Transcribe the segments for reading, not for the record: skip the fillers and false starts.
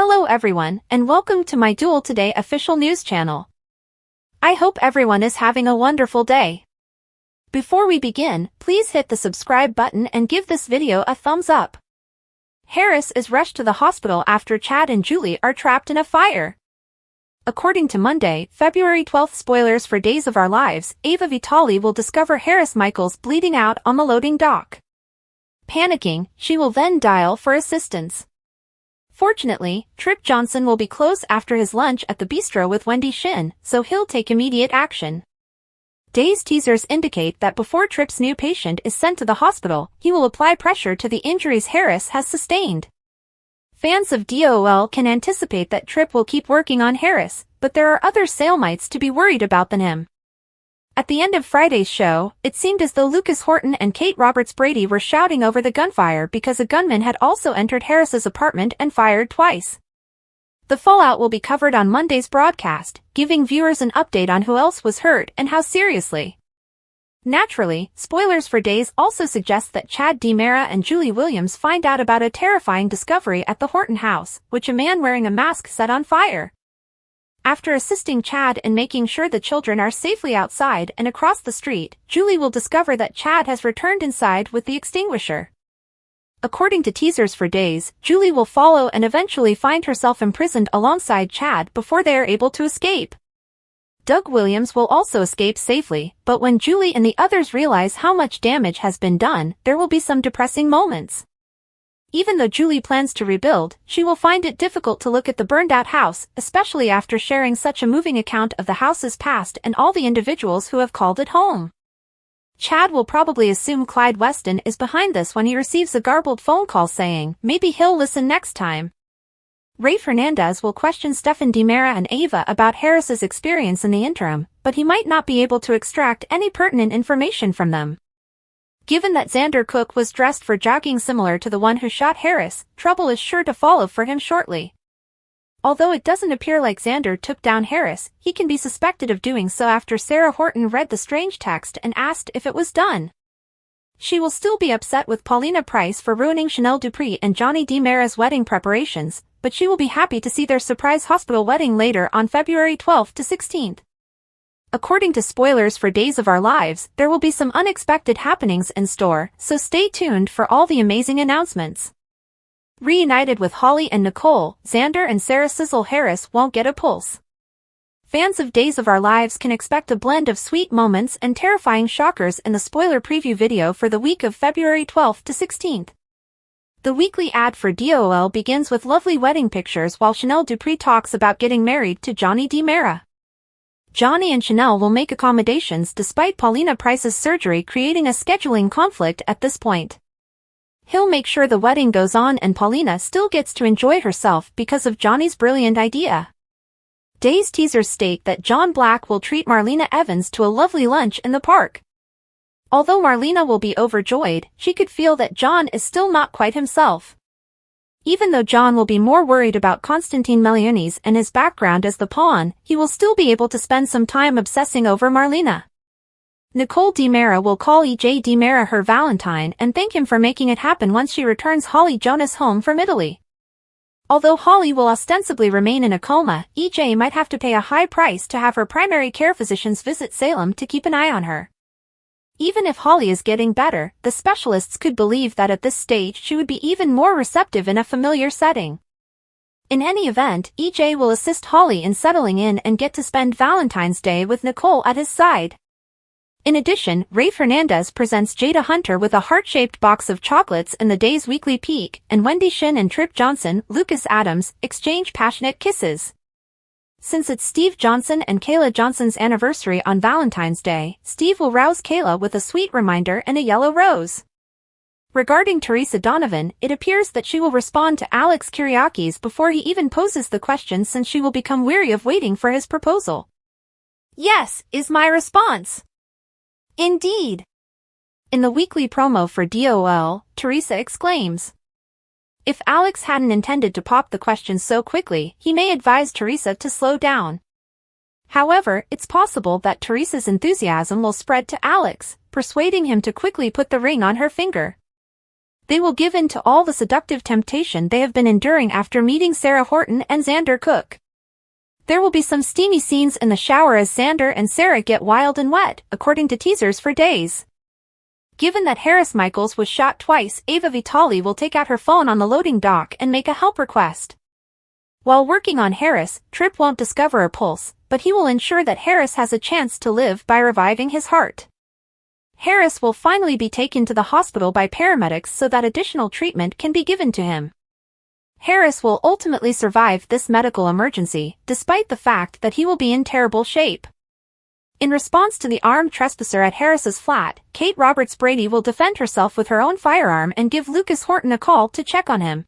Hello everyone, and welcome to my Duel Today official news channel. I hope everyone is having a wonderful day. Before we begin, please hit the subscribe button and give this video a thumbs up. Harris is rushed to the hospital after Chad and Julie are trapped in a fire. According to Monday, February 12th spoilers for Days of Our Lives, Ava Vitali will discover Harris Michaels bleeding out on the loading dock. Panicking, she will then dial for assistance. Fortunately, Trip Johnson will be close after his lunch at the bistro with Wendy Shin, so he'll take immediate action. Days teasers indicate that before Trip's new patient is sent to the hospital, he will apply pressure to the injuries Harris has sustained. Fans of DOL can anticipate that Trip will keep working on Harris, but there are other Salemites to be worried about than him. At the end of Friday's show, it seemed as though Lucas Horton and Kate Roberts Brady were shouting over the gunfire because a gunman had also entered Harris's apartment and fired twice. The fallout will be covered on Monday's broadcast, giving viewers an update on who else was hurt and how seriously. Naturally, spoilers for Days also suggest that Chad DiMera and Julie Williams find out about a terrifying discovery at the Horton house, which a man wearing a mask set on fire. After assisting Chad in making sure the children are safely outside and across the street, Julie will discover that Chad has returned inside with the extinguisher. According to teasers for Days, Julie will follow and eventually find herself imprisoned alongside Chad before they are able to escape. Doug Williams will also escape safely, but when Julie and the others realize how much damage has been done, there will be some depressing moments. Even though Julie plans to rebuild, she will find it difficult to look at the burned-out house, especially after sharing such a moving account of the house's past and all the individuals who have called it home. Chad will probably assume Clyde Weston is behind this when he receives a garbled phone call saying, maybe he'll listen next time. Ray Fernandez will question Stefan DiMera and Ava about Harris's experience in the interim, but he might not be able to extract any pertinent information from them. Given that Xander Cook was dressed for jogging similar to the one who shot Harris, trouble is sure to follow for him shortly. Although it doesn't appear like Xander took down Harris, he can be suspected of doing so after Sarah Horton read the strange text and asked if it was done. She will still be upset with Paulina Price for ruining Chanel Dupree and Johnny DiMera's wedding preparations, but she will be happy to see their surprise hospital wedding later on February 12th to 16th. According to spoilers for Days of Our Lives, there will be some unexpected happenings in store, so stay tuned for all the amazing announcements. Reunited with Holly and Nicole, Xander and Sarah Sizzle Harris won't get a pulse. Fans of Days of Our Lives can expect a blend of sweet moments and terrifying shockers in the spoiler preview video for the week of February 12th to 16th. The weekly ad for DOL begins with lovely wedding pictures while Chanel Dupree talks about getting married to Johnny DiMera. Johnny and Chanel will make accommodations despite Paulina Price's surgery creating a scheduling conflict at this point. He'll make sure the wedding goes on and Paulina still gets to enjoy herself because of Johnny's brilliant idea. Days teasers state that John Black will treat Marlena Evans to a lovely lunch in the park. Although Marlena will be overjoyed, she could feel that John is still not quite himself. Even though John will be more worried about Constantine Meliones and his background as the pawn, he will still be able to spend some time obsessing over Marlena. Nicole DiMera will call EJ DiMera her Valentine and thank him for making it happen once she returns Holly Jonas home from Italy. Although Holly will ostensibly remain in a coma, EJ might have to pay a high price to have her primary care physicians visit Salem to keep an eye on her. Even if Holly is getting better, the specialists could believe that at this stage she would be even more receptive in a familiar setting. In any event, EJ will assist Holly in settling in and get to spend Valentine's Day with Nicole at his side. In addition, Ray Fernandez presents Jada Hunter with a heart-shaped box of chocolates in the Days Weekly Peek, and Wendy Shin and Trip Johnson, Lucas Adams, exchange passionate kisses. Since it's Steve Johnson and Kayla Johnson's anniversary on Valentine's Day, Steve will rouse Kayla with a sweet reminder and a yellow rose. Regarding Teresa Donovan, it appears that she will respond to Alex Kyriakis before he even poses the question since she will become weary of waiting for his proposal. Yes, is my response. Indeed. In the weekly promo for DOL, Teresa exclaims, if Alex hadn't intended to pop the question so quickly, he may advise Teresa to slow down. However, it's possible that Teresa's enthusiasm will spread to Alex, persuading him to quickly put the ring on her finger. they will give in to all the seductive temptation they have been enduring after meeting Sarah Horton and Xander Cook. There will be some steamy scenes in the shower as Xander and Sarah get wild and wet, according to teasers for days. Given that Harris Michaels was shot twice, Ava Vitale will take out her phone on the loading dock and make a help request. While working on Harris, Tripp won't discover a pulse, but he will ensure that Harris has a chance to live by reviving his heart. Harris will finally be taken to the hospital by paramedics so that additional treatment can be given to him. Harris will ultimately survive this medical emergency, despite the fact that he will be in terrible shape. In response to the armed trespasser at Harris's flat, Kate Roberts Brady will defend herself with her own firearm and give Lucas Horton a call to check on him.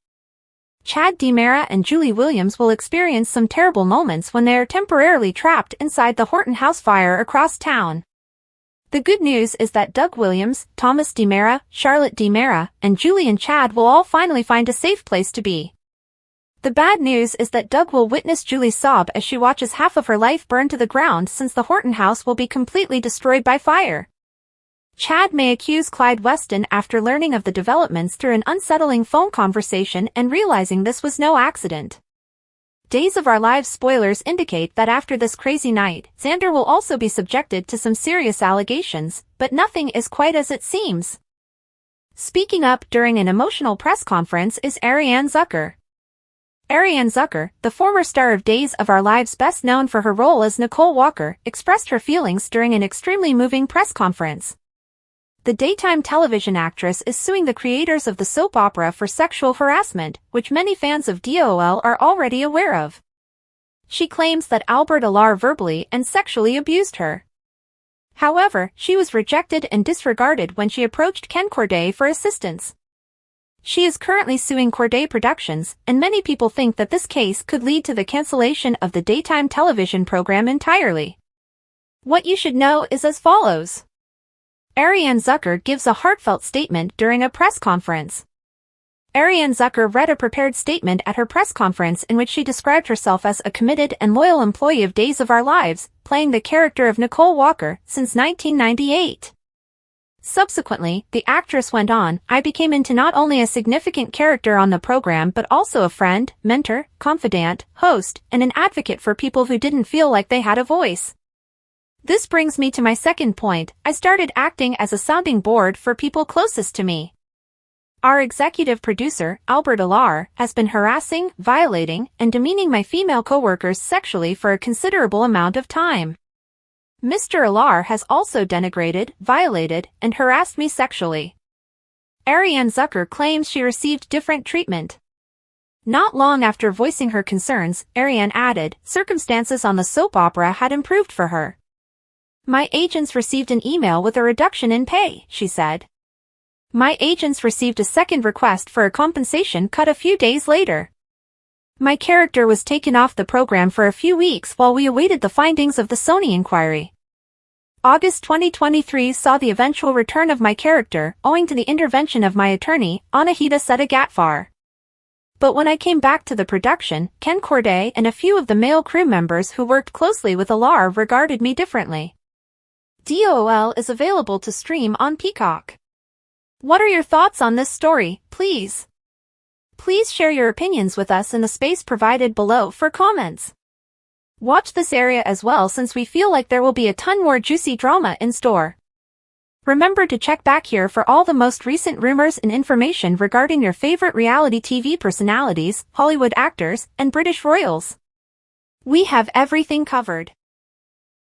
Chad DiMera and Julie Williams will experience some terrible moments when they are temporarily trapped inside the Horton house fire across town. The good news is that Doug Williams, Thomas DiMera, Charlotte DiMera, and Julie and Chad will all finally find a safe place to be. The bad news is that Doug will witness Julie sob as she watches half of her life burn to the ground since the Horton house will be completely destroyed by fire. Chad may accuse Clyde Weston after learning of the developments through an unsettling phone conversation and realizing this was no accident. Days of Our Lives spoilers indicate that after this crazy night, Xander will also be subjected to some serious allegations, but nothing is quite as it seems. Speaking up during an emotional press conference is Ariane Zucker. Ariane Zucker, the former star of Days of Our Lives best known for her role as Nicole Walker, expressed her feelings during an extremely moving press conference. The daytime television actress is suing the creators of the soap opera for sexual harassment, which many fans of DOL are already aware of. She claims that Albert Alar verbally and sexually abused her. However, she was rejected and disregarded when she approached Ken Corday for assistance. She is currently suing Corday Productions, and many people think that this case could lead to the cancellation of the daytime television program entirely. What you should know is as follows. Ariane Zucker gives a heartfelt statement during a press conference. Ariane Zucker read a prepared statement at her press conference in which she described herself as a committed and loyal employee of Days of Our Lives, playing the character of Nicole Walker since 1998. Subsequently, the actress went on, I became into not only a significant character on the program but also a friend, mentor, confidant, host, and an advocate for people who didn't feel like they had a voice. This brings me to my second point, I started acting as a sounding board for people closest to me. Our executive producer, Albert Alar, has been harassing, violating, and demeaning my female coworkers sexually for a considerable amount of time. Mr. Alar has also denigrated, violated, and harassed me sexually. Ariane Zucker claims she received different treatment. Not long after voicing her concerns, Ariane added, circumstances on the soap opera had improved for her. My agents received an email with a reduction in pay, she said. My agents received a second request for a compensation cut a few days later. My character was taken off the program for a few weeks while we awaited the findings of the Sony inquiry. August 2023 saw the eventual return of my character, owing to the intervention of my attorney, Anahita Setagatfar. But when I came back to the production, Ken Corday and a few of the male crew members who worked closely with Alar regarded me differently. DOL is available to stream on Peacock. What are your thoughts on this story, please? Please share your opinions with us in the space provided below for comments. Watch this area as well since we feel like there will be a ton more juicy drama in store. Remember to check back here for all the most recent rumors and information regarding your favorite reality TV personalities, Hollywood actors, and British royals. We have everything covered.